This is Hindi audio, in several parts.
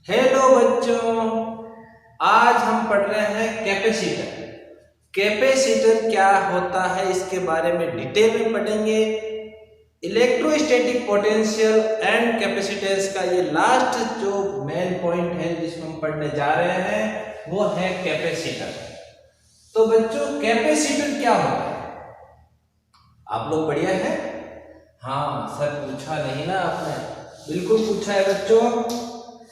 हेलो बच्चों, आज हम पढ़ रहे हैं कैपेसिटर। कैपेसिटर क्या होता है इसके बारे में डिटेल में पढ़ेंगे। इलेक्ट्रोस्टैटिक पोटेंशियल एंड कैपेसिटेंस का ये लास्ट जो मेन पॉइंट है जिसको हम पढ़ने जा रहे हैं वो है कैपेसिटर। तो बच्चों, कैपेसिटर क्या होता है? आप लोग बढ़िया है? हाँ सर, पूछा नहीं ना आपने? बिल्कुल पूछा है बच्चों।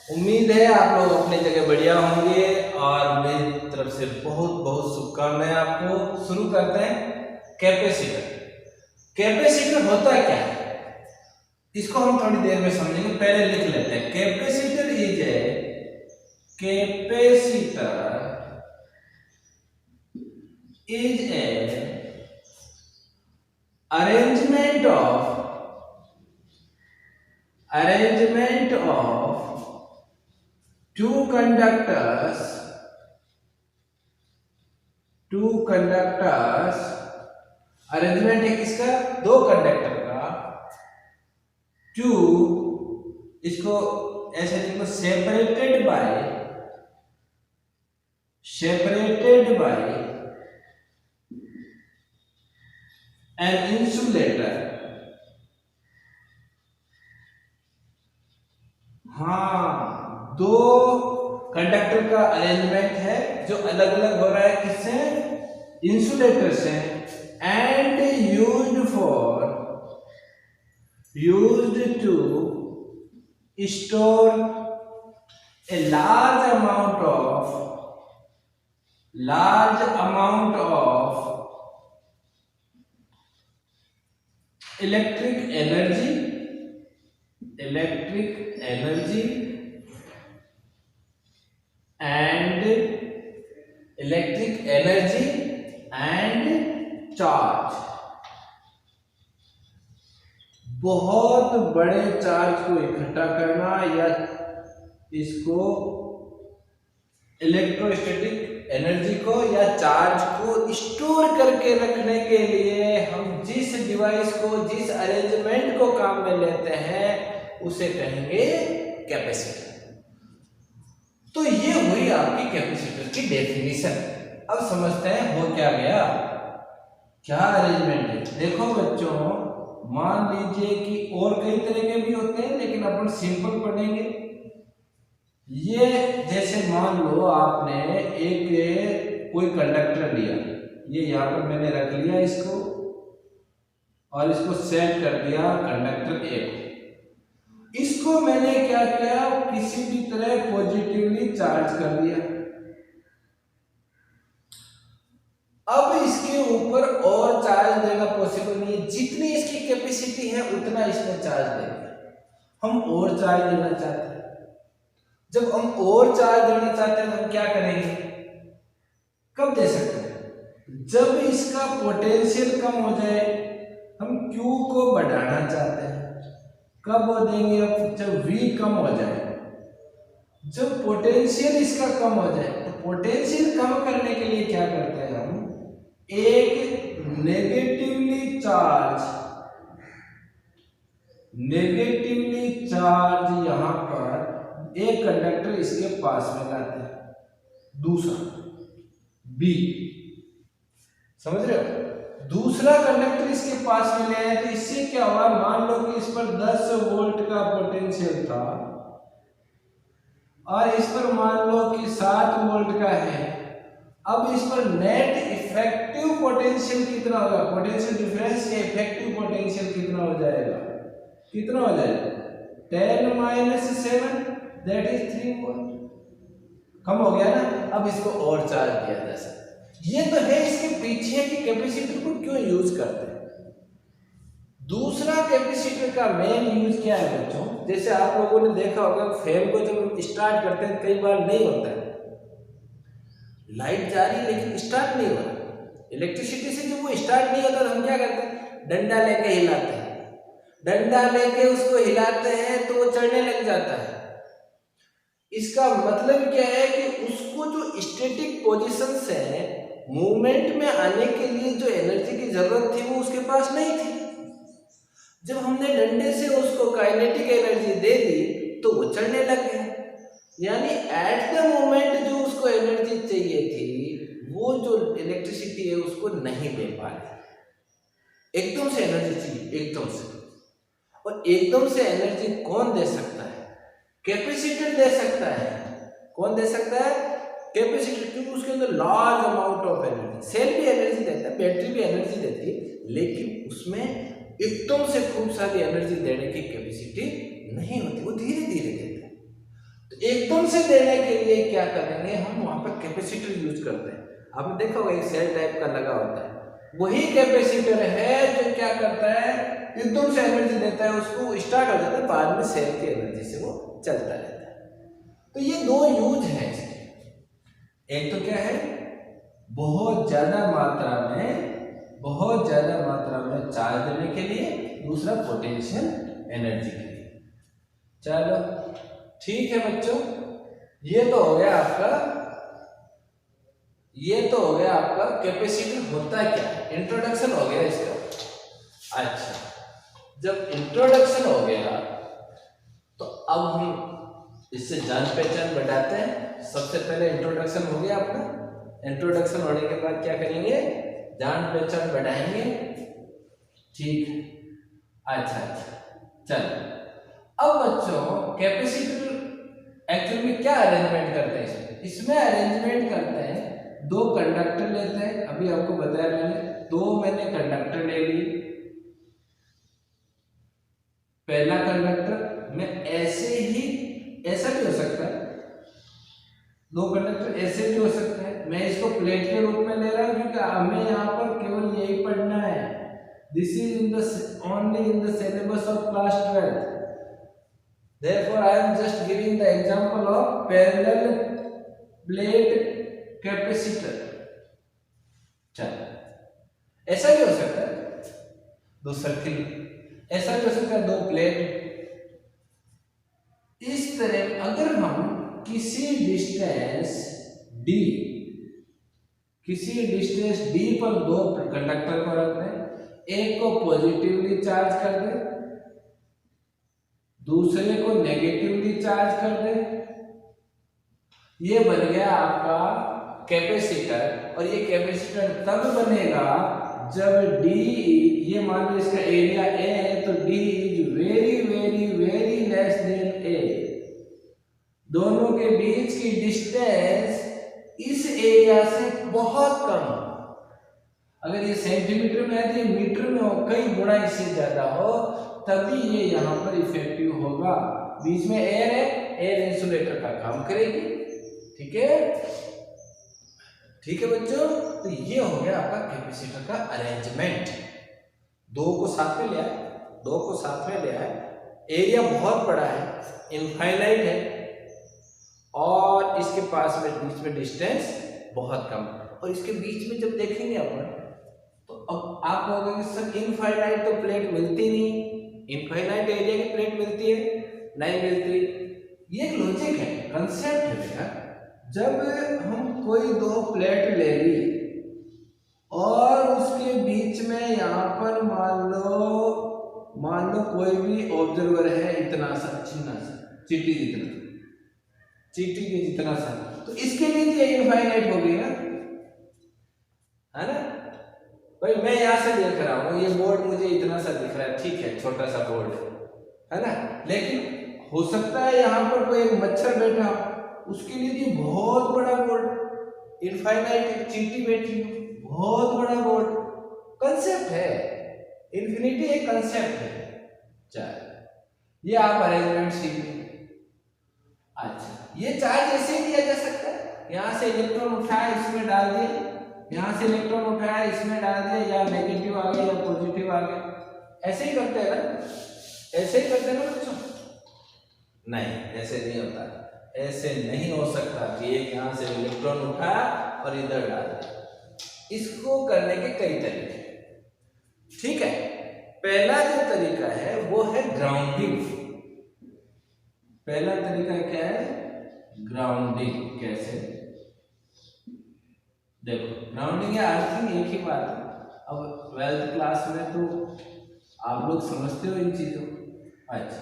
उम्मीद है आप लोग अपनी जगह बढ़िया होंगे और मेरी तरफ से बहुत बहुत शुभकामनाएं आपको। शुरू करते हैं। कैपेसिटर कैपेसिटर होता क्या है इसको हम थोड़ी देर में समझेंगे, पहले लिख लेते हैं। Capacitor is a arrangement of two conductors। Arrangement है किसका? दो कंडक्टर का। टू, इसको ऐसे लिखो, सेपरेटेड बाय एन इंसुलेटर। हाँ, दो कंडक्टर का अरेंजमेंट है जो अलग अलग हो रहा है। किससे? इंसुलेटर से। And used to store a large amount of electric energy and charge। बहुत बड़े चार्ज को इकट्ठा करना या इसको इलेक्ट्रोस्टैटिक एनर्जी को या चार्ज को स्टोर करके रखने के लिए हम जिस डिवाइस को, जिस अरेंजमेंट को काम में लेते हैं उसे कहेंगे कैपेसिटर। तो ये हुई आपकी कैपेसिटर की डेफिनेशन। अब समझते हैं हो क्या गया, क्या अरेंजमेंट है। देखो बच्चों, मान लीजिए कि और कई तरह के भी होते हैं लेकिन अपन सिंपल पढ़ेंगे। ये जैसे मान लो आपने एक कोई कंडक्टर लिया, ये यहाँ पर मैंने रख लिया इसको और इसको सेट कर दिया कंडक्टर ए को। इसको मैंने क्या किया, किसी भी तरह पॉजिटिवली चार्ज कर दिया। अब इसके ऊपर और चार्ज देना पॉसिबल नहीं है। जितनी इसकी कैपेसिटी है उतना इसमें चार्ज देंगे। हम और चार्ज देना चाहते हैं। जब हम और चार्ज देना चाहते हैं तो हम क्या करेंगे? कब दे सकते हैं? जब इसका पोटेंशियल कम हो जाए। हम Q को बढ़ाना चाहते हैं। कब देंगे? अब जब V कम हो जाए, जब पोटेंशियल इसका कम हो जाए। तो पोटेंशियल कम करने के लिए क्या करते हैं हम? एक नेगेटिवली चार्ज यहां पर एक कंडक्टर इसके पास में लाते हैं, दूसरा बी, समझ रहे हो? दूसरा कंडक्टर इसके पास में ले आए तो इससे क्या हुआ, मान लो कि इस पर 10 वोल्ट का पोटेंशियल था और इस पर मान लो कि 7 वोल्ट का है। अब इस पर नेट इफेक्टिव पोटेंशियल कितना होगा? पोटेंशियल डिफरेंस या इफेक्टिव पोटेंशियल कितना हो जाएगा? कितना हो जाएगा? 10 - 7 दैट इज 3 वोल्ट। कम हो गया ना? अब इसको और चार्ज दिया जा सकता है। ये तो है इसके पीछे कि कैपेसिटर को क्यों यूज करते हैं। दूसरा कैपेसिटर का मेन यूज क्या है बच्चों? जैसे आप लोगों ने देखा होगा, फैन को जब स्टार्ट करते हैं कई बार नहीं होता है, लाइट जा रही है लेकिन स्टार्ट नहीं हो रहा। इलेक्ट्रिसिटी से जब वो स्टार्ट नहीं होता तो हम क्या करते हैं? डंडा लेके हिलाते हैं। डंडा लेके उसको हिलाते हैं तो वो चलने लग जाता है। इसका मतलब क्या है कि उसको जो स्टैटिक पोजीशन से मूवमेंट में आने के लिए जो एनर्जी की जरूरत थी वो उसके पास नहीं थी। जब हमने डंडे से उसको काइनेटिक एनर्जी दे दी तो वो चलने लग गया। यानी एट द मोमेंट जो उसको एनर्जी चाहिए थी, वो जो इलेक्ट्रिसिटी है उसको नहीं दे पा रही। एकदम से एनर्जी चाहिए, एकदम से। और एकदम से एनर्जी कौन दे सकता है? कैपेसिटर दे सकता है। कौन दे सकता है? कैपेसिटर, क्योंकि उसके अंदर large amount of energy. Cell भी एनर्जी देता है, बैटरी भी एनर्जी देती है, लेकिन उसमें एकदम से खूब सारी एनर्जी देने की कैपेसिटी नहीं होती, वो धीरे धीरे देता है। तो एकदम से देने के लिए क्या करेंगे हम? वहां पर कैपेसिटर यूज करते हैं। आपने देखा होगा एक सेल टाइप का लगा होता है, वही कैपेसिटर है जो क्या करता है, एकदम से एनर्जी देता है, उसको स्टार्ट हो जाता है, बाद में सेल की एनर्जी से वो चलता रहता है। तो ये दो यूज है इसके। एक तो क्या है, बहुत ज्यादा मात्रा में चार्ज देने के लिए, दूसरा पोटेंशियल एनर्जी के लिए। चलो ठीक है बच्चों, ये तो हो गया आपका कैपेसिटर होता क्या है, इंट्रोडक्शन हो गया इसका। अच्छा, जब इंट्रोडक्शन हो गया तो अब हम इससे जान पहचान बढ़ाते हैं। सबसे पहले इंट्रोडक्शन हो गया अपना। इंट्रोडक्शन होने के बाद क्या करेंगे? जान पहचान बढ़ाएंगे। ठीक है, अच्छा, चलो अब बच्चों कैपेसिटर एक्चुअली में क्या अरेंजमेंट करते हैं? इसमें अरेंजमेंट करते हैं, दो कंडक्टर लेते हैं। अभी आपको बताया मैंने कंडक्टर ले ली। पहला कंडक्टर में ऐसा भी हो सकता है, दो कंडक्टर ऐसे भी हो सकते हैं। मैं इसको प्लेट के रूप में ले रहा हूं क्योंकि हमें यहाँ पर केवल यही पढ़ना है। This is only in the syllabus of class 12th। Therefore, I am just giving the example of parallel plate capacitor। चलो, ऐसा भी हो सकता है, दो सर्किल, ऐसा भी हो सकता है, दो प्लेट। इस तरह अगर हम किसी डिस्टेंस d पर दो कंडक्टर को रख दें, एक को पॉजिटिवली चार्ज कर दें, दूसरे को नेगेटिवली चार्ज कर दे, ये बन गया आपका कैपेसिटर। और ये कैपेसिटर तब बनेगा जब d, ये मान लो इसका एरिया a है, तो d is very very very less than a। दोनों के बीच की डिस्टेंस इस एरिया से बहुत कम। अगर ये सेंटीमीटर में है तो ये मीटर में हो, कई गुना इससे ज्यादा हो, तभी ये यहाँ पर इफेक्टिव होगा। बीच में एयर है, एयर इंसुलेटर का काम करेगी। ठीक है बच्चों, तो ये हो गया आपका कैपेसिटर का अरेंजमेंट। दो को साथ में ले आए, एरिया बहुत बड़ा है, इनफाइनाइट है, और इसके पास में बीच में डिस्टेंस बहुत कम। और इसके बीच में जब देखेंगे अपन, तो अब आप कहोगे कि सर इनफाइनाइट तो प्लेट मिलती नहीं, इनफाइनाइट एरिया की प्लेट मिलती है? नहीं मिलती। ये एक लॉजिक है, कंसेप्ट है बेटा। जब हम कोई दो प्लेट ले ली और उसके बीच में यहाँ पर मान लो कोई भी ऑब्जर्वर है, इतना सा चिन्ना सा, चीटी के जितना सा, तो इसके लिए ये इनफाइनाइट हो गई ना, है ना भाई। मैं यहाँ से देख रहा हूँ, ये बोर्ड मुझे इतना सा दिख रहा है, ठीक है, छोटा सा बोर्ड है ना, लेकिन हो सकता है यहाँ पर कोई एक मच्छर बैठा हो, उसके लिए ये बहुत बड़ा बोर्ड, इनफाइनाइट चींटी बैठी हो, बहुत बड़ा बोर्ड। कंसेप्ट है, इन्फिनिटी एक कंसेप्ट है। चल, ये आप अरेंजमेंट सीख। अच्छा, ये चार्ज ऐसे ही दिया जा सकता है, यहाँ से इलेक्ट्रॉन उठाया इसमें डाल दिया, यहाँ से इलेक्ट्रॉन उठाया इसमें डाल दिया, या नेगेटिव आ गया या पॉजिटिव आ गया, ऐसे ही करते हैं ना, ऐसे ही करते हैं ना बच्चों। नहीं, ऐसे नहीं होता, ऐसे नहीं हो सकता कि एक यहाँ से इलेक्ट्रॉन उठाया और इधर डाल दिया। इसको करने के कई तरीके, ठीक है। पहला जो तरीका है वो है ग्राउंडिंग। पहला तरीका क्या है? ग्राउंडिंग। कैसे? देखो, ग्राउंडिंग या अर्थिंग एक ही बात है। अब 12th क्लास में तो आप लोग समझते हो इन चीजों। अच्छा,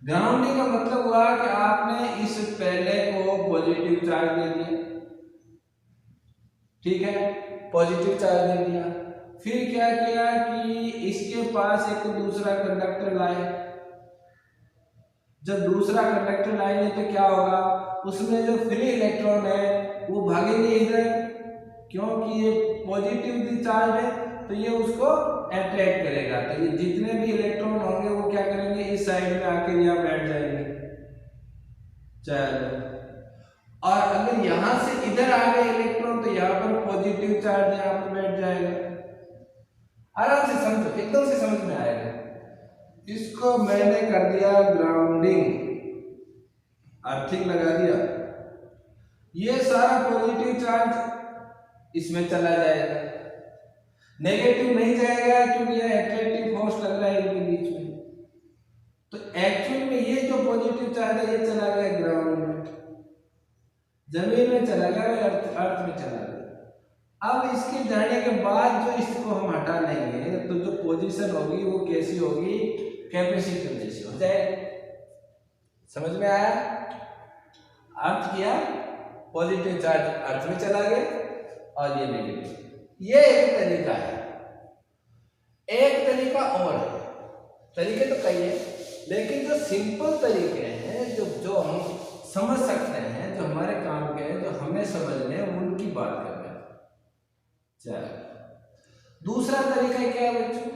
ग्राउंडिंग का मतलब हुआ कि आपने इस पहले पॉजिटिव चार्ज दे दिया, ठीक है, पॉजिटिव चार्ज दे दिया। फिर क्या किया कि इसके पास एक दूसरा कंडक्टर लाए। जब दूसरा कंडक्टर लाएंगे तो क्या होगा, उसमें जो फ्री इलेक्ट्रॉन है वो भागेंगे इधर, क्योंकि ये पॉजिटिव चार्ज है तो ये उसको अट्रैक्ट करेगा। तो ये जितने भी इलेक्ट्रॉन होंगे वो क्या करेंगे, इस साइड में आके यहाँ बैठ जाएंगे। चलो, और अगर यहां से इधर आ गए इलेक्ट्रॉन तो यहाँ पर पॉजिटिव चार्ज यहाँ पर बैठ जाएगा। आराम से समझो, एकदम से समझ में आएगा। इसको मैंने कर दिया ग्राउंडिंग, अर्थिंग लगा दिया। ये सारा पॉजिटिव चार्ज इसमें चला जाएगा, नेगेटिव नहीं जाएगा क्योंकि यह अट्रैक्टिव फोर्स लग रहा है इनके बीच में। तो एक्चुअल में ये जो पॉजिटिव चार्ज है ये चला गया ग्राउंड में, जमीन में चला गया, अर्थ में चला गया। अब इसके जाने के बाद जो इसको हम हटा लेंगे तो जो पोजीशन होगी वो कैसी होगी, कैपेसिटर जैसी हो जाएगी। समझ में आया? अर्थ किया, पॉजिटिव चार्ज अर्थ में चला गया और ये नेगेटिव। ये एक तरीका है। एक तरीका और है, तरीके तो कई है, लेकिन जो सिंपल तरीके हैं जो हम समझ सकते हैं, जो हमारे काम के हैं, जो हमें समझने हैं, उनकी बात कर रहे हैं। चलो, दूसरा तरीका क्या है बच्चों?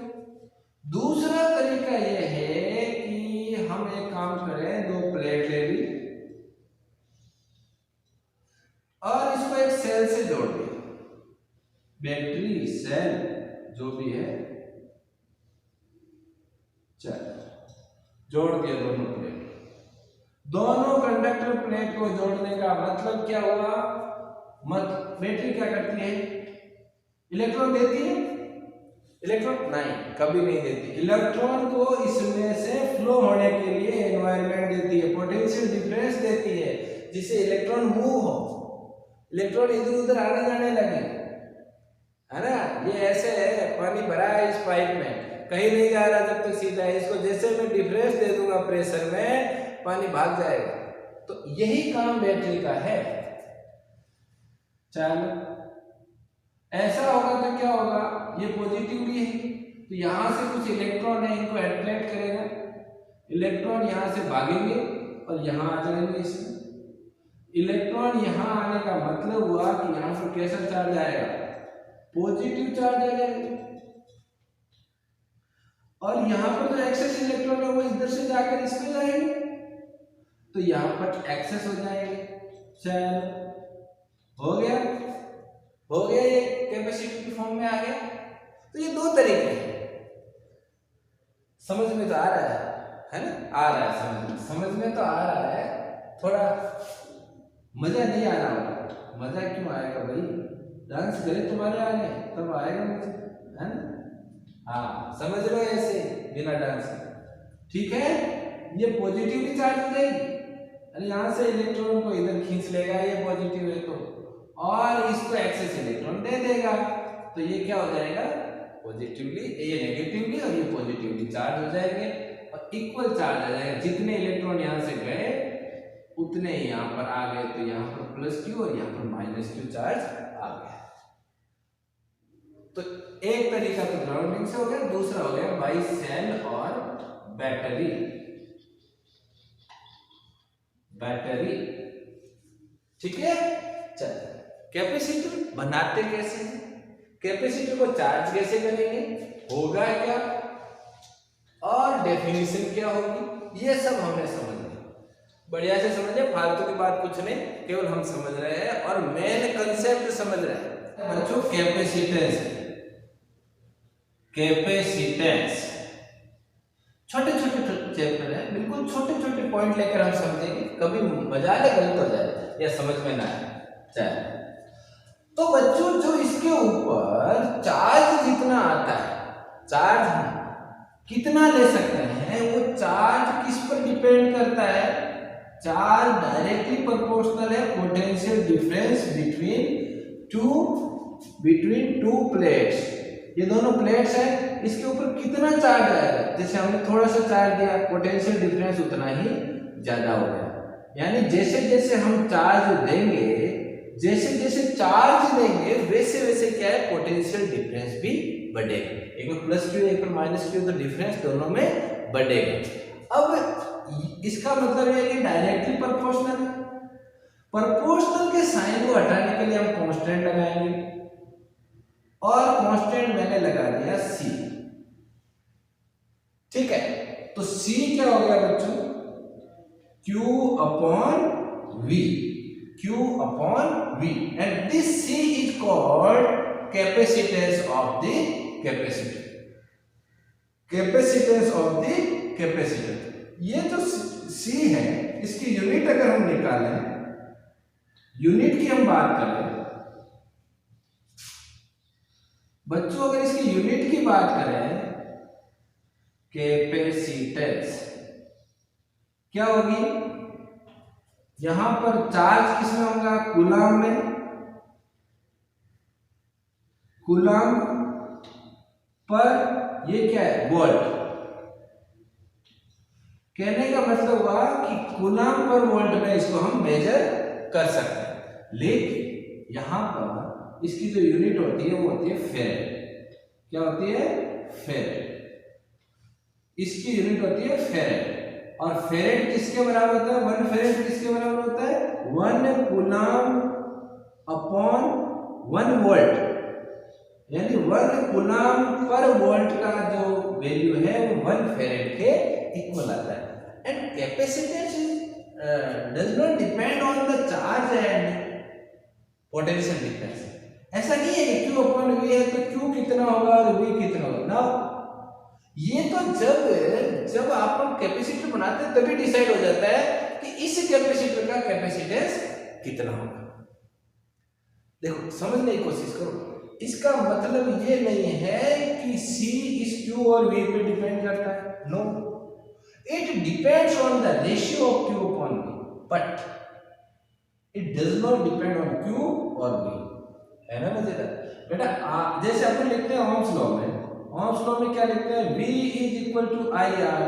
दूसरा तरीका यह है कि हम एक काम करें, दो प्लेट ले ली और इसको एक सेल से जोड़ दिया, बैटरी सेल जो भी है, चलो जोड़ दिया दोनों प्लेट। दोनों कंडक्टर प्लेट को जोड़ने का मतलब क्या हुआ, बैटरी क्या करती है, इलेक्ट्रॉन देती है? इलेक्ट्रॉन नहीं, कभी नहीं देती। इलेक्ट्रॉन को इसमें से फ्लो होने के लिए एनवायरनमेंट देती है, पोटेंशियल डिफरेंस देती है, जिससे इलेक्ट्रॉन मूव हो, इलेक्ट्रॉन इधर उधर आने जाने लगे, है ना। ये ऐसे है, पानी भरा है इस पाइप में, कहीं नहीं जा रहा जब तक सीधा है, इसको जैसे मैं डिफरेंस दे दूंगा प्रेशर में, पानी भाग जाएगा। तो यही काम बैटरी का है। चलो, ऐसा होगा तो क्या होगा, ये पॉजिटिवली है तो यहां से कुछ इलेक्ट्रॉन है, इनको अट्रैक्ट करेगा, इलेक्ट्रॉन यहां से भागेंगे और यहां आ जाएंगे। इसमें इलेक्ट्रॉन यहां आने का मतलब हुआ कि यहां पर कैसा चार्ज आएगा, पॉजिटिव चार्ज आ जाएगा, और यहां पर जो एक्सेस इलेक्ट्रॉन है वो इधर से जाकर इसमें जाएंगे तो यहां पर एक्सेस हो जाएंगे। चलो, हो गया, हो गया, ये कैपेसिटर की फॉर्म में आ गया। तो ये दो तरीके हैं, समझ में तो आ रहा है ना, आ रहा है समझ में तो आ रहा है। थोड़ा मजा नहीं आ रहा होगा, मजा क्यों आएगा भाई, डांस करे तुम्हारे आगे तब आएगा मजा, है ना। हाँ, समझ लो ऐसे बिना डांस, ठीक है। ये पॉजिटिव चार्ज हो जाएगी, अरे यहाँ से इलेक्ट्रॉन को इधर खींच लेगा, ये पॉजिटिव है तो, और इसको एक्सेस इलेक्ट्रॉन दे देगा तो ये क्या हो जाएगा, पॉजिटिवली, ये नेगेटिवली और ये पॉजिटिवली चार्ज हो जाएंगे और इक्वल चार्ज आ जाएगा। जितने इलेक्ट्रॉन यहाँ से गए उतने यहाँ पर आ गए, तो यहाँ पर प्लस क्यू और यहाँ पर माइनस क्यू चार्ज आ गया। तो एक तरीका तो ग्राउंडिंग से हो गया, दूसरा हो गया बाई सेल और बैटरी। ठीक है। चल, कैपेसिटर बनाते कैसे हैं, कैपेसिटर को चार्ज कैसे करेंगे, होगा क्या और डेफिनेशन क्या होगी, ये सब हमें समझना। बढ़िया से समझे, फालतू की बात कुछ नहीं, केवल हम समझ रहे हैं और मेन कंसेप्ट समझ रहे हैं बच्चों। कैपेसिटेंस छोटे छोटे चैप्टर है, बिल्कुल छोटे छोटे पॉइंट लेकर हम समझेंगे, कभी मजाक गलत हो जाए या समझ में ना आए। चल, तो बच्चों जो इसके ऊपर चार्ज जितना आता है, चार्ज हम कितना ले सकते हैं, वो चार्ज किस पर डिपेंड करता है, चार्ज डायरेक्टली प्रोपोर्शनल है potential difference between two plates. ये दोनों प्लेट्स हैं, इसके ऊपर कितना चार्ज आएगा, जैसे हमने थोड़ा सा चार्ज दिया, पोटेंशियल डिफरेंस उतना ही ज्यादा हो गया। यानी जैसे जैसे हम चार्ज देंगे, जैसे जैसे चार्ज देंगे वैसे वैसे क्या है, पोटेंशियल डिफरेंस भी बढ़ेगा। एक में प्लस क्यू एक में माइनस क्यू, तो डिफरेंस दोनों में बढ़ेगा। अब इसका मतलब है कि डायरेक्टली प्रोपोर्शनल है। प्रोपोर्शनल के साइन को हटाने के लिए हम कांस्टेंट लगाएंगे, और कांस्टेंट मैंने लगा दिया सी। ठीक है, तो सी क्या हो गया बच्चों, Q upon V, Q upon V, and this C is called capacitance of the capacitor, capacitance of the capacitor। ये जो C है इसकी यूनिट अगर हम निकालें, यूनिट की हम बात करें बच्चों, अगर इसकी यूनिट की बात करें, कैपेसिटेंस क्या होगी, यहां पर चार्ज किसमें होगा, कूलम में, कूलम पर ये क्या है, वोल्ट। कहने का मतलब हुआ कि कूलम पर वोल्ट में इसको हम मेजर कर सकते हैं, लेकिन यहां पर इसकी जो यूनिट होती है वो होती है फेरेड। क्या होती है, फेरेड। इसकी यूनिट होती है फेरेड, और फेरेड किसके बराबर होता है, 1 फेरेड किसके बराबर होता है, 1 कूलम अपॉन 1 वोल्ट, यानी 1 कूलम पर वोल्ट का जो वैल्यू है वो 1 फेरेड के इक्वल आता है। And capacitance does not depend on the charge and potential difference. ऐसा नहीं है कि Q अपॉन V है तो Q कितना होगा और V कितना होगा ना, ये तो जब आप कैपेसिटर बनाते हैं तभी डिसाइड हो जाता है कि इस कैपेसिटर का कैपेसिटेंस कितना होगा। देखो समझने की कोशिश करो, इसका मतलब ये नहीं है कि C इस Q और V पे डिपेंड करता है, no, it depends on the ratio of Q upon V, but it does not depend on Q और V। है ना मजेदार बेटा। जैसे अपन लिखते हैं ओम्स लॉ में, ओम्स लॉ में क्या लिखते हैं, V is equal to I R.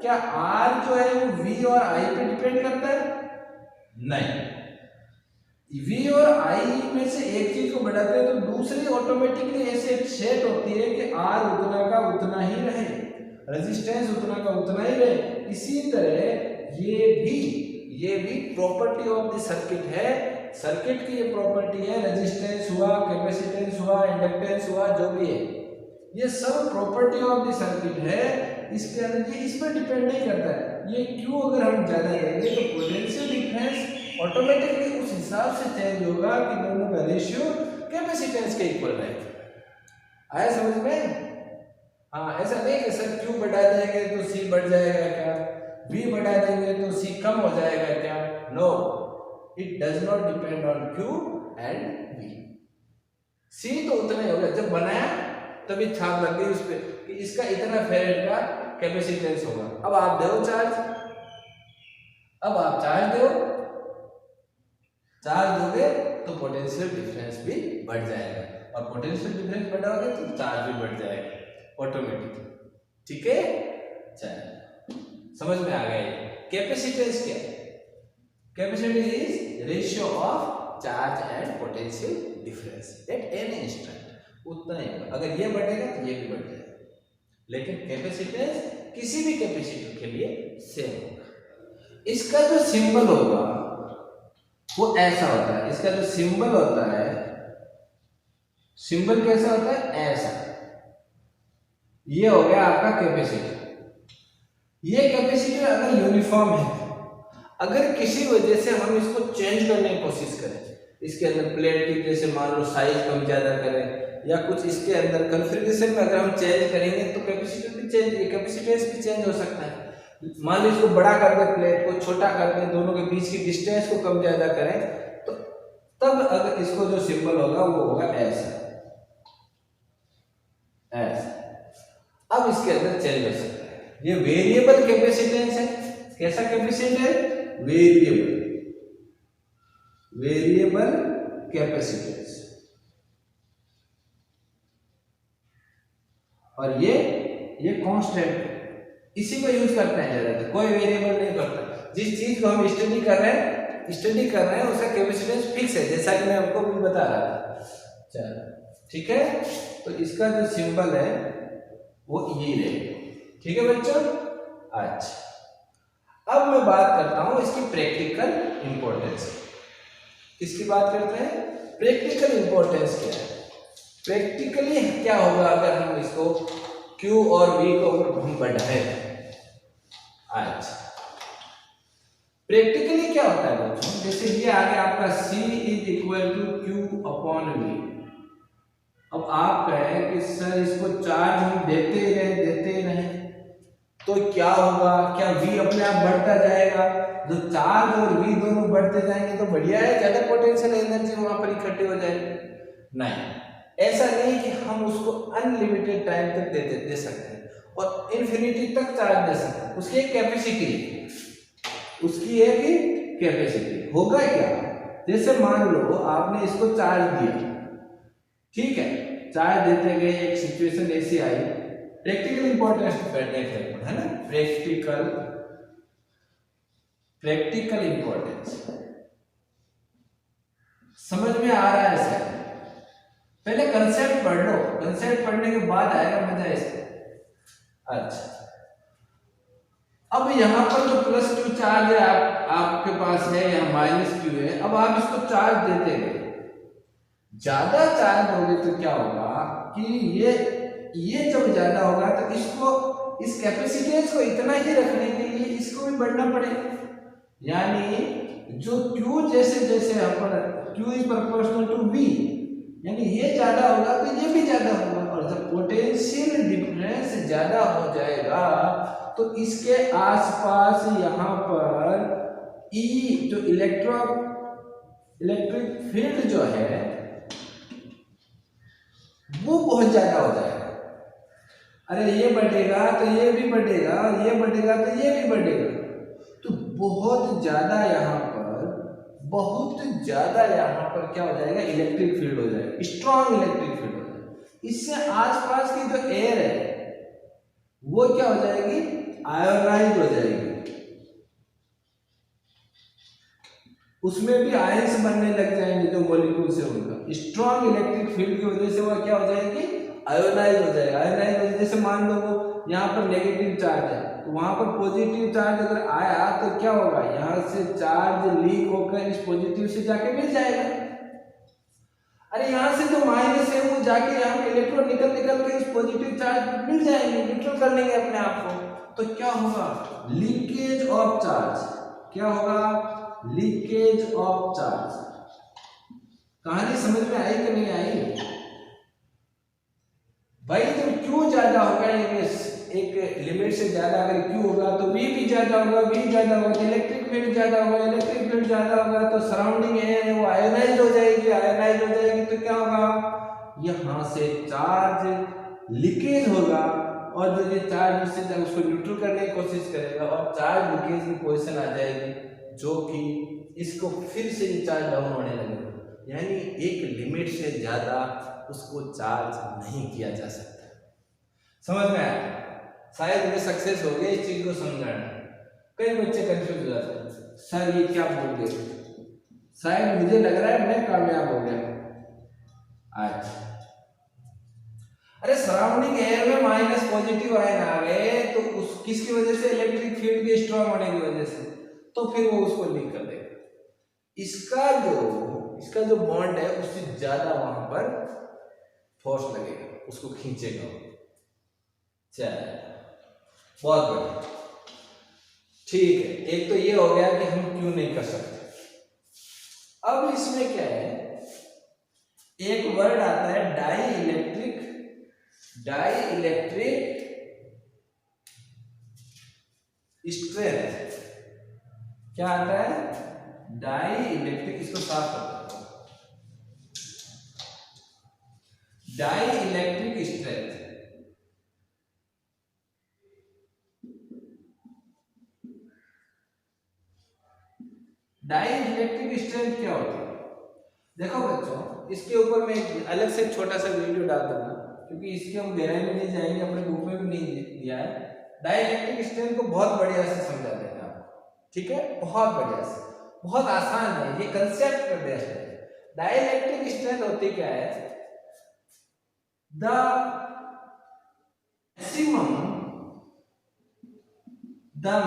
क्या R जो है वो V और I पे डिपेंड करता है, नहीं। V और I में से एक चीज को बढ़ाते हैं तो दूसरी ऑटोमेटिकली ऐसे सेट होती है कि R उतना का उतना ही रहे, रेजिस्टेंस उतना का उतना ही रहे। इसी तरह ये भी प्रॉपर्टी ऑफ द सर्किट है, सर्किट की ये प्रॉपर्टी है, रेजिस्टेंस हुआ, कैपेसिटेंस हुआ, इंडक्टेंस हुआ, जो भी है ये सब प्रॉपर्टी ऑफ द सर्किट है। इसके अंदर ये इस पर डिपेंड नहीं करता है। ये क्यों अगर हम ज्यादा लेंगे तो पोटेंशियल डिफरेंस ऑटोमेटिकली उस हिसाब से चेंज होगा कि दोनों का रेशियो कैपेसिटेंस के इक्वल रहेगा। आया समझ में? हाँ, ऐसा नहीं कि सर क्यू बढ़ा देंगे तो सी बढ़ जाएगा क्या, V बढ़ा देंगे तो C कम हो जाएगा क्या, no, it does not depend on Q and V। C तो उतना ही होगा, जब बनाया तभी छाप लग गई उस पर कि इसका इतना फेरेड का कैपेसिटेंस होगा। अब आप दो चार्ज, अब आप चार्ज दो, चार्ज दोगे तो पोटेंशियल डिफरेंस भी बढ़ जाएगा, और पोटेंशियल डिफरेंस बढ़ाओगे तो चार्ज भी बढ़ जाएगा ऑटोमेटिकली। ठीक है, चलिए समझ में आ गया। कैपेसिटेंस क्या है, capacitance is ratio of charge and potential difference at any instant. उतना ही होगा, अगर ये बढ़ेगा तो ये भी बढ़ जाएगा, लेकिन कैपेसिटेंस किसी भी कैपेसिटर के लिए सेम होगा। इसका जो सिंबल होगा वो ऐसा होता है, इसका जो सिंबल होता है, सिंबल कैसा होता है, ऐसा। ये हो गया आपका कैपेसिटर। ये कैपेसिटर अगर यूनिफॉर्म है, अगर किसी वजह से हम इसको चेंज करने की कोशिश करें, इसके अंदर प्लेट की जैसे मान लो साइज कम ज्यादा करें, या कुछ इसके अंदर कॉन्फ़िगरेशन में अगर हम चेंज करेंगे तो कैपेसिटर भी चेंज, कैपेसिटेंस भी चेंज हो सकता है। मान लो इसको बड़ा कर दे, प्लेट को छोटा कर दे, दोनों के बीच की डिस्टेंस को कम ज्यादा करें, तो तब अगर इसको जो सिंबल होगा वो होगा ऐसा, ऐसा। अब इसके अंदर चेंज हो सकता है, ये वेरिएबल कैपेसिटेंस है। कैसा कैपेसिटेंस है, वेरिएबल, वेरिएबल कैपेसिटेंस। और ये कांस्टेंट, इसी को यूज करते हैं ज्यादातर, कोई वेरिएबल नहीं करता। जिस चीज को हम स्टडी कर रहे हैं उसका कैपेसिटेंस फिक्स है, जैसा कि मैं आपको भी बता रहा था। चलो ठीक है, तो इसका जो सिंबल है वो ये रहेगा। ठीक है बच्चों। अच्छा अब मैं बात करता हूं इसकी प्रैक्टिकल इंपॉर्टेंस। किसकी बात करते हैं? प्रैक्टिकल इंपॉर्टेंस क्या है, प्रैक्टिकली क्या होगा अगर हम इसको Q और V को हम बढ़ाएं। अच्छा प्रैक्टिकली क्या होता है बच्चों, जैसे ये आ गया आपका C = Q/V। अब आप कहें कि सर इसको चार्ज हम देते ही रहे तो क्या होगा, क्या V अपने आप बढ़ता जाएगा? जो चार्ज और V दोनों बढ़ते जाएंगे तो बढ़िया है, ज्यादा पोटेंशियल एनर्जी वहां पर इकट्ठी हो जाएगी। नहीं, ऐसा नहीं कि हम उसको अनलिमिटेड टाइम तक दे सकते हैं और इन्फिनिटी तक चार्ज दे सकते हैं। उसकी एक कैपेसिटी है, उसकी एक कैपेसिटी होगा क्या, जैसे मान लो आपने इसको चार्ज दिया, ठीक है, चार्ज देते गए एक सिचुएशन ऐसी आई, प्रैक्टिकल इंपॉर्टेंस है ना, प्रैक्टिकल इंपॉर्टेंस समझ में आ रहा है सर? पहले कंसेप्ट पढ़ लो, कंसेप्ट पढ़ने के बाद आएगा मजा इसमें। अच्छा अब यहाँ पर जो +Q चार्ज है आपके पास है, यहाँ -Q है। अब आप इसको चार्ज देते गए, ज्यादा चार्ज होगे तो क्या होगा कि ये जब ज्यादा होगा तो इसको, इस कैपेसिटेंस को इतना ही रखने के लिए इसको भी बढ़ना पड़ेगा। यानी जो Q जैसे अपन Q = V, यानी ये ज्यादा होगा तो ये भी ज्यादा होगा, और जब पोटेंशियल डिफरेंस ज्यादा हो जाएगा तो इसके आसपास यहाँ पर E जो इलेक्ट्रिक फील्ड जो है वो बहुत ज्यादा हो जाएगा। अरे ये बढ़ेगा तो ये भी बढ़ेगा, ये बढ़ेगा तो ये भी बढ़ेगा, तो बहुत ज्यादा यहाँ पर क्या हो जाएगा, इलेक्ट्रिक फील्ड हो जाएगा, स्ट्रॉन्ग इलेक्ट्रिक फील्ड हो जाएगा। इससे आसपास की जो एयर है वो क्या हो जाएगी, आयोनाइज हो जाएगी, उसमें भी आयंस बनने लग जाएंगे जो मॉलिक्यूल से उनका स्ट्रॉन्ग इलेक्ट्रिक फील्ड की वजह से वह क्या हो जाएगी, आयोनाइज हो जाएगा। आयोनाइज हो, जैसे मान लो वो यहाँ पर नेगेटिव चार्ज है तो वहां पर पॉजिटिव चार्ज अगर आया तो क्या होगा, यहाँ से चार्ज लीक होकर इस पॉजिटिव से जाके मिल जाएगा। अरे यहाँ से जो माइनस है वो जाके यहाँ पे इलेक्ट्रॉन निकल के इस पॉजिटिव चार्ज मिल जाएंगे, न्यूट्रल कर लेंगे अपने आप को। तो क्या होगा, लीकेज ऑफ चार्ज। क्या होगा, लीकेज ऑफ चार्ज। कहानी समझ में आई कि नहीं आई भाई? जब Q ज्यादा होगा, एक लिमिट से ज्यादा अगर Q होगा तो V भी ज्यादा होगा, V ज्यादा होगा तो इलेक्ट्रिक फील्ड ज्यादा होगा, इलेक्ट्रिक फील्ड ज्यादा होगा तो सराउंडिंग एयर है वो आयोनाइज हो जाएगी, तो क्या होगा, यहाँ से चार्ज लीकेज होगा और जो ये चार्ज उससे उसको न्यूट्रल करने की कोशिश करेगा और चार्ज लीकेज की पोजीशन आ जाएगी जो कि इसको फिर से चार्ज डाउन होने लगेगा। यानी एक लिमिट से ज्यादा उसको चार्ज नहीं किया जा सकता। समझ में आया? शायद मैं सक्सेस हो गया इस चीज को समझाना। कई बच्चे कंफ्यूज हो जाते हैं, सर ये क्या बोल गए, शायद मुझे लग रहा है मैं कामयाब हो गया आज। अरे सराउंडिंग एयर में माइनस पॉजिटिव आयन आ गए तो उस किसकी वजह से, इलेक्ट्रिक फील्ड के स्ट्रॉन्ग होने की वजह से, तो फिर वो उसको लीक कर देगा। इसका जो बॉन्ड है उससे ज्यादा वहां पर फोर्स लगेगा, उसको खींचेगा। चलिए बहुत बढ़िया, ठीक है। एक तो ये हो गया कि हम क्यों नहीं कर सकते। अब इसमें क्या है, एक वर्ड आता है डाई इलेक्ट्रिक स्ट्रेंथ। क्या आता है, डाई इलेक्ट्रिक, इसको साफ करते हैं, dielectric strength. Dielectric strength क्या होती है? देखो बच्चों, इसके ऊपर मैं एक अलग से छोटा सा वीडियो डाल दूंगा क्योंकि इसके हम गहराई में नहीं जाएंगे, अपने बुक में भी नहीं दिया है। डाई इलेक्ट्रिक स्ट्रेंथ को बहुत बढ़िया से समझा देंगे आपको। ठीक है, बहुत बढ़िया से, बहुत आसान है, ये कंसेप्ट पे बेस्ड है। डाइलेक्ट्रिक स्ट्रेंथ होती क्या है? The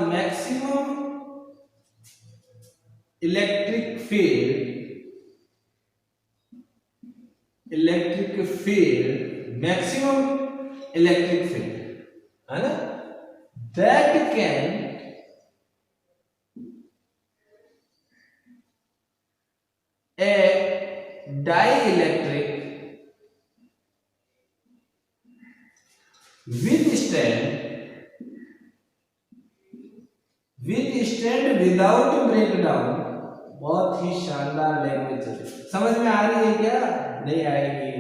maximum electric field maximum electric field है ना, that can a dielectric withstand without breakdown। बहुत ही शानदार लैंग्वेज है, समझ में आ रही है क्या? नहीं आएगी।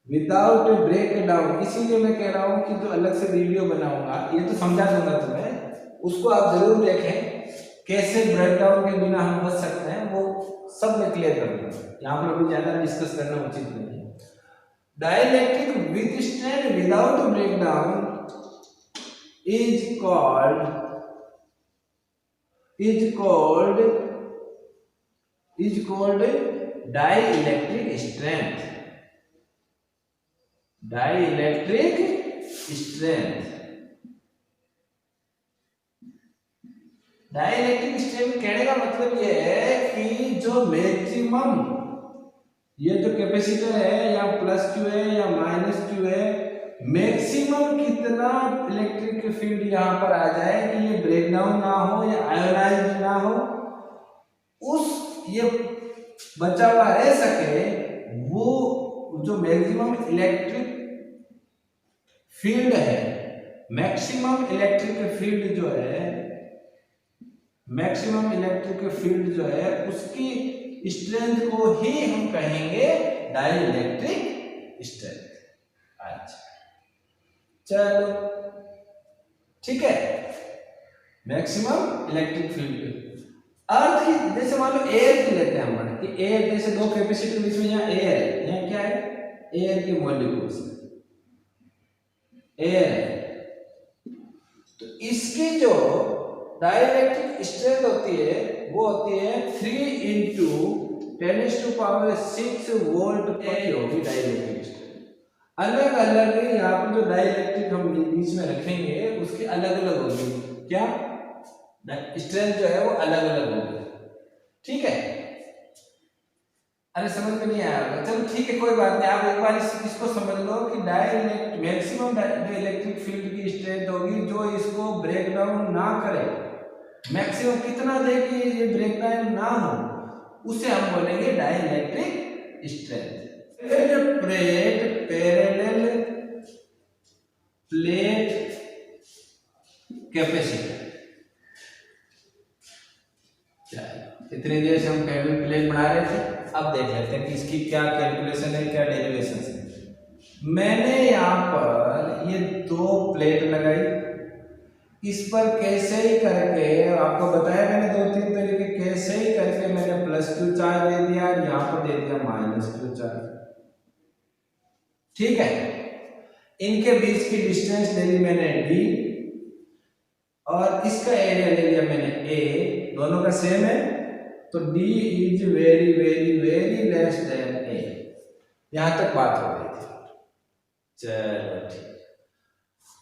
विदाउट ब्रेकडाउन, इसीलिए मैं कह रहा हूं कि जो अलग से वीडियो बनाऊंगा, ये तो समझा दूंगा तुम्हें, उसको आप जरूर देखें, कैसे ब्रेकडाउन के बिना हम बच सकते हैं, वो सब मैं क्लियर कर दूंगा, यहाँ पर अभी ज्यादा डिस्कस करना उचित नहीं है। Dielectric withstand without breakdown is called dielectric strength। dielectric strength कहने का मतलब ये है कि जो मैक्सिमम, ये जो कैपेसिटर है या प्लस क्यू है या माइनस क्यू है, मैक्सिमम कितना इलेक्ट्रिक फील्ड यहाँ पर आ जाए कि ये ब्रेकडाउन ना हो या आयोनाइज ना हो, उस ये बचा हुआ रह सके, वो जो मैक्सिमम इलेक्ट्रिक फील्ड है, मैक्सिमम इलेक्ट्रिक फील्ड जो है उसकी स्ट्रेंथ को ही हम कहेंगे डाइलेक्ट्रिक स्ट्रेंथ। अच्छा चलो ठीक है, मैक्सिमम इलेक्ट्रिक फील्ड अर्थ की, जैसे मान लो एयर की लेते हैं हम, कि एयर, जैसे दो कैपेसिटर बीच में, यहाँ एयर है, यहाँ क्या है? एयर के मॉलिक्यूल्स, एयर है, तो इसकी जो डाइलेक्ट्रिक स्ट्रेंथ होती है वो होती है 3 × 10⁻⁶ वोल्ट पर होगी डाइलेक्ट्रिक स्ट्रेंथ। अलग अलग यहाँ पर जो डाइलेक्ट्रिक हम बीच में रखेंगे उसकी अलग अलग होगी, क्या स्ट्रेंथ जो है वो अलग अलग होगी, ठीक है? अरे समझ में नहीं आया, चलो ठीक है कोई बात नहीं, आप एक बार इसको समझ लो कि मैक्सिमम जो इलेक्ट्रिक फील्ड की स्ट्रेंथ होगी जो इसको ब्रेक डाउन ना करे, मैक्सिमम कितना दे कि ये ब्रेक डाउन ना हो, उसे हम बोलेंगे dielectric strength. Parallel plate capacitor, इतनी देर से हम पैरेलल प्लेट बना रहे थे, अब देख लेते हैं कि इसकी क्या कैलकुलेशन है, क्या डेरिवेशन है। मैंने यहाँ पर ये दो प्लेट लगाई, इस पर कैसे ही करके आपको बताया मैंने 2-3 तरीके, कैसे ही करके मैंने +Q चार्ज दे दिया, यहाँ पर दे दिया -Q चार्ज, ठीक है? इनके बीच की डिस्टेंस ले ली मैंने d, और इसका एरिया ले लिया मैंने a, दोनों का सेम है, तो d is very very very less than a। यहां तक बात हो गई थी, चलो ठीक।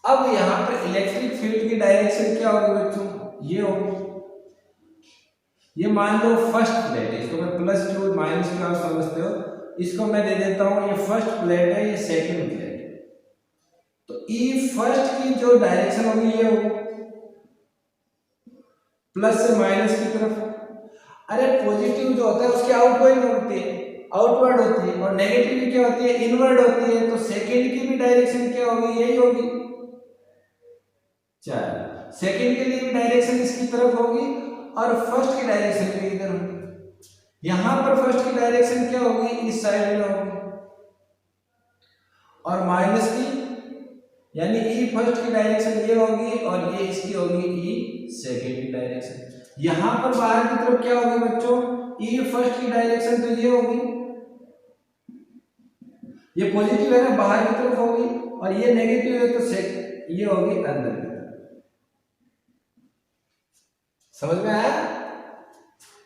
अब यहां पर इलेक्ट्रिक फील्ड की डायरेक्शन क्या होगी बच्चों? ये होगी, ये मान लो फर्स्ट प्लेट है, इसको मैं +Q -Q आप समझते हो, इसको मैं दे देता हूं ये फर्स्ट प्लेट है, ये सेकंड प्लेट है, तो ई फर्स्ट की जो डायरेक्शन होगी ये होगी प्लस से माइनस की तरफ। अरे पॉजिटिव जो होता है उसकी आउटगोइंग होती है, आउटवर्ड होती है, और नेगेटिव की क्या होती है? इनवर्ड होती है, तो सेकंड की भी डायरेक्शन क्या होगी? यही होगी। चलो सेकंड के लिए भी डायरेक्शन इसकी तरफ होगी और फर्स्ट की डायरेक्शन भी इधर होगी। यहां पर फर्स्ट की डायरेक्शन क्या होगी? इस साइड में होगी, और माइनस की यानी ई फर्स्ट की डायरेक्शन ये होगी और ये इसकी होगी ई सेकंड की डायरेक्शन। यहां पर बाहर की तरफ क्या होगी बच्चों? ई फर्स्ट की डायरेक्शन तो ये होगी, ये पॉजिटिव है ना, बाहर की तरफ होगी, और ये नेगेटिव है तो ये होगी अंदर की तरफ। समझ में आया?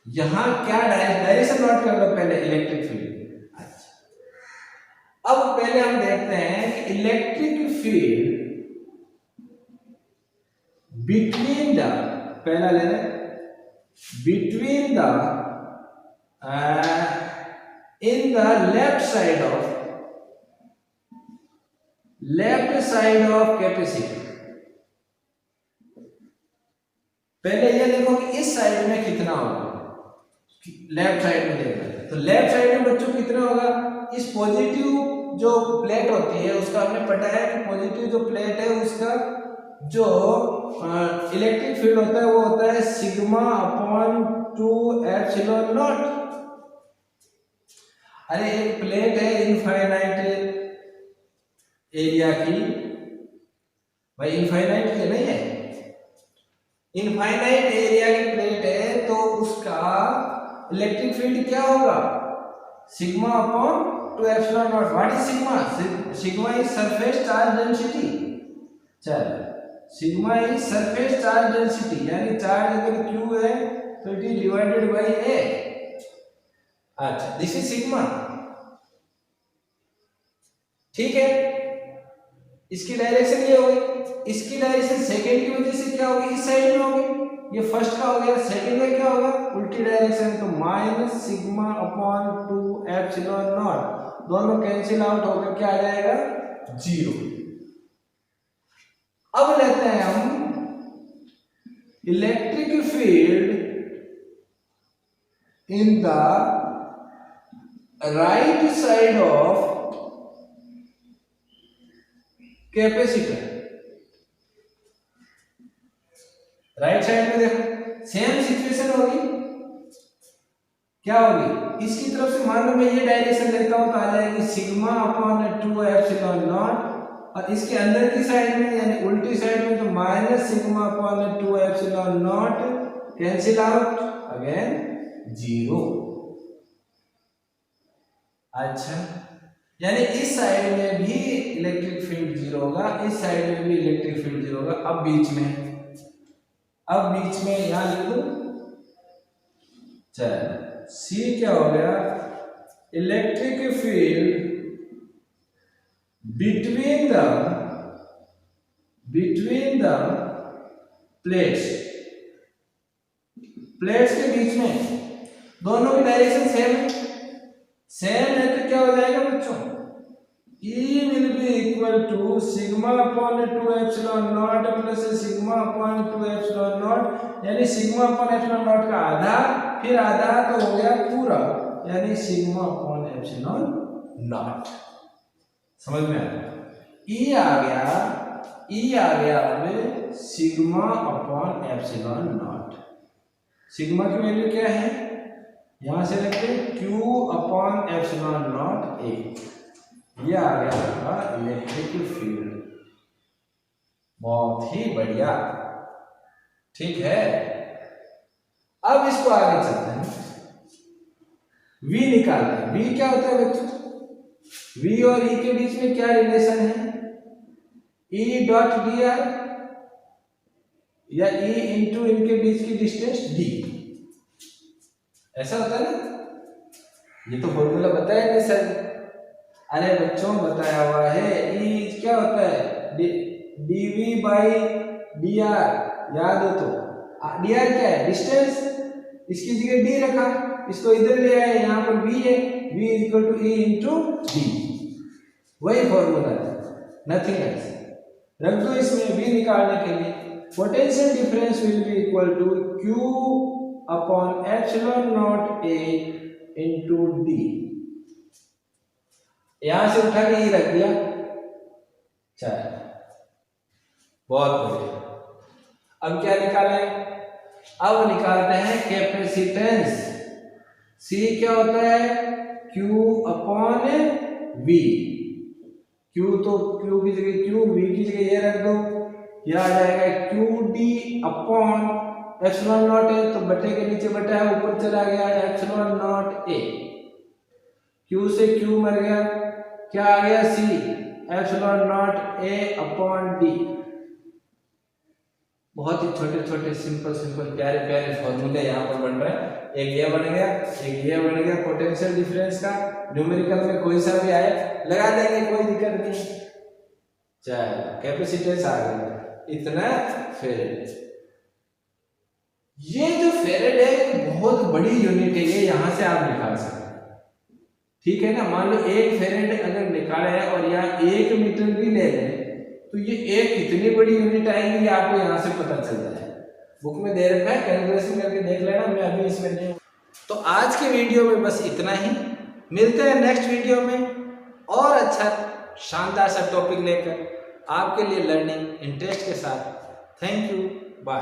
यहां क्या डायरेक्शन नोट कर लो पहले, इलेक्ट्रिक फील्ड। अच्छा, अब पहले हम देखते हैं कि इलेक्ट्रिक फील्ड बिटवीन द, पहला ले लें, between the in the left side of capacitor. पहले ये देखो कि इस साइड में कितना होगा, लेफ्ट साइड में देखना है तो लेफ्ट साइड में बच्चों कितना होगा, इस पॉजिटिव जो प्लेट होती है उसका हमने पढ़ा है कि पॉजिटिव जो प्लेट है उसका जो इलेक्ट्रिक फील्ड होता है वो होता है सिग्मा अपॉन 2 एप्सिलॉन नॉट। अरे एक प्लेट है इनफाइनाइट एरिया की, भाई इनफाइनाइट की नहीं है, इनफाइनाइट एरिया की प्लेट है तो उसका इलेक्ट्रिक फील्ड क्या होगा, sigma upon 2 epsilon naught. What is sigma? Sigma is surface charge density. चल, sigma is surface charge density, यानी चार्ज अगर q है तो it is divided by a। अच्छा, दिस इज सिग्मा, ठीक है। इसकी डायरेक्शन ये होगी, इसकी डायरेक्शन सेकंड की वजह से क्या होगी, इस साइड में होगी, ये फर्स्ट का हो गया, सेकंड में क्या होगा, उल्टी डायरेक्शन, तो minus sigma upon 2 epsilon not, दोनों कैंसिल आउट होकर क्या आ जाएगा, 0। अब लेते हैं हम electric field in the right side of capacitor. Right side में देखो सेम सिचुएशन होगी, क्या होगी, इसकी तरफ से मान लो मैं ये डायरेक्शन लेता हूं तो आ जाएगी सिग्मा अपॉन 2 एप्सिलॉन नॉट, और इसके अंदर की साइड में यानी उल्टी साइड में तो minus sigma upon 2 epsilon not, cancel out, again 0। अच्छा, यानी इस साइड में भी इलेक्ट्रिक फील्ड 0 होगा, इस साइड में भी इलेक्ट्रिक फील्ड 0 होगा। अब बीच में यहां लिख दो, चल सी क्या हो गया, electric field between the plates के बीच में, दोनों की डायरेक्शन सेम है तो क्या हो जाएगा बच्चों, E will be equal to sigma upon 2 epsilon not plus sigma upon 2 epsilon not, यानी सिग्मा अपॉन एप्सिलॉन नॉट का आधा फिर आधा तो हो गया पूरा, यानी सिग्मा अपॉन एप्सिलॉन नॉट। समझ में आया? E आ गया अब sigma upon epsilon not. Sigma की वैल्यू क्या है, यहां से रखते हैं Q upon epsilon naught A। ये आ गया आपका इलेक्ट्रिक फील्ड, बहुत ही बढ़िया, ठीक है। अब इसको आगे चलते हैं, V निकालते हैं। V क्या होता है बच्चों, V और E के बीच में क्या रिलेशन है, E डॉट dr या E इंटू इनके बीच की डिस्टेंस d, ऐसा होता है ना, ये तो फॉर्मूला बताया नहीं सर, अरे बच्चों बताया हुआ है, E क्या होता है, dv बाई dr, याद हो तो, dr क्या है, डिस्टेंस, इसकी जगह d रखा, इसको इधर ले आए, यहाँ पर v है, v equal to e into d, वही फॉर्मूला है, नथिंग एल्स। रख दो इसमें v निकालने के लिए, potential difference will be equal to q upon epsilon naught a into d, यहां से उठा के ये रख दिया, चल बहुत बढ़िया। अब क्या निकाले, अब निकालते हैं कैपेसिटेंस। C क्या होता है, Q अपॉन V, Q तो Q की जगह Q, V की जगह ये रख दो, यह आ जाएगा QD अपॉन एप्सिलॉन नॉट है, तो बटे के नीचे बटा है ऊपर चला गया एप्सिलॉन नॉट A, Q से Q मर गया, क्या आ गया C epsilon naught A upon D, बहुत ही छोटे छोटे सिंपल प्यारे प्यारे फॉर्मूले यहाँ पर बन रहे हैं। एक ये बन गया, एक ये बन गया पोटेंशियल डिफरेंस का। न्यूमेरिकल में कोई सा भी आए लगा देंगे, कोई दिक्कत नहीं। चलो कैपेसिटेंस आ गई इतना फेरेड। ये जो फेरेड है बहुत बड़ी यूनिट है, ये यहाँ से आप निकाल सकते हैं, ठीक है ना। मान लो 1 फेरेड अगर निकाले है और यहाँ 1 मीटर भी ले लें तो ये एक कितनी बड़ी यूनिट आएगी ये आपको यहाँ से पता चल जाए। बुक में दे रखा है, कैलकुलेशन करके देख लेना, मैं अभी इसमें नहीं। तो आज के वीडियो में बस इतना ही, मिलते हैं नेक्स्ट वीडियो में और अच्छा शानदार सा टॉपिक लेकर आपके लिए लर्निंग इंटरेस्ट के साथ। Thank you, bye.